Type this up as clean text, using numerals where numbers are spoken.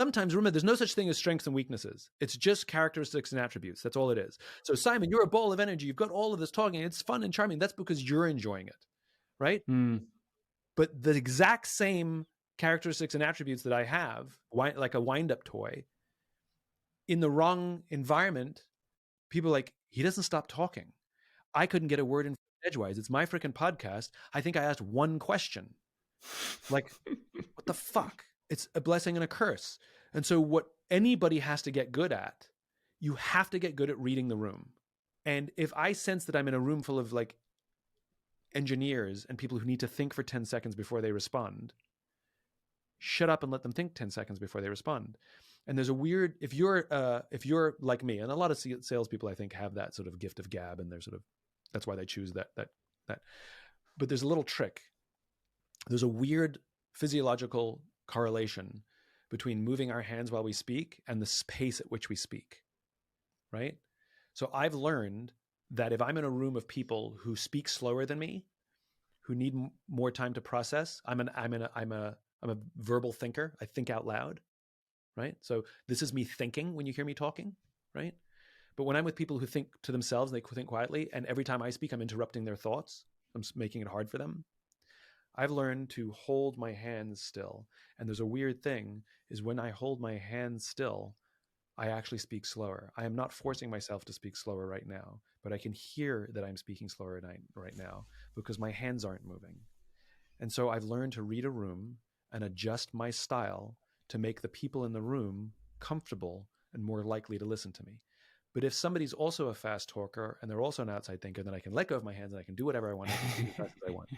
sometimes, remember, there's no such thing as strengths and weaknesses. It's just characteristics and attributes. That's all it is. So Simon, you're a ball of energy. You've got all of this talking. It's fun and charming. That's because you're enjoying it, right? But the exact same characteristics and attributes that I have, like a wind-up toy, in the wrong environment, people are like, he doesn't stop talking. I couldn't get a word in edgewise. It's my freaking podcast. I think I asked one question. Like, what the fuck? It's a blessing and a curse. And so what anybody has to get good at, you have to get good at reading the room. And if I sense that I'm in a room full of like engineers and people who need to think for 10 seconds before they respond, shut up and let them think 10 seconds before they respond. And there's a weird, if you're like me, and a lot of salespeople, I think, have that sort of gift of gab, and they're sort of, that's why they choose that. But there's a little trick. There's a weird physiological correlation between moving our hands while we speak and the pace at which we speak, right? So I've learned that if I'm in a room of people who speak slower than me, who need more time to process, I'm a verbal thinker. I think out loud, right? So this is me thinking when you hear me talking, right? But when I'm with people who think to themselves, they think quietly, and every time I speak, I'm interrupting their thoughts. I'm making it hard for them. I've learned to hold my hands still. And there's a weird thing is when I hold my hands still, I actually speak slower. I am not forcing myself to speak slower right now, but I can hear that I'm speaking slower right now because my hands aren't moving. And so I've learned to read a room and adjust my style to make the people in the room comfortable and more likely to listen to me. But if somebody's also a fast talker and they're also an outside thinker, then I can let go of my hands and I can do whatever I want. I can speak as fast as I want.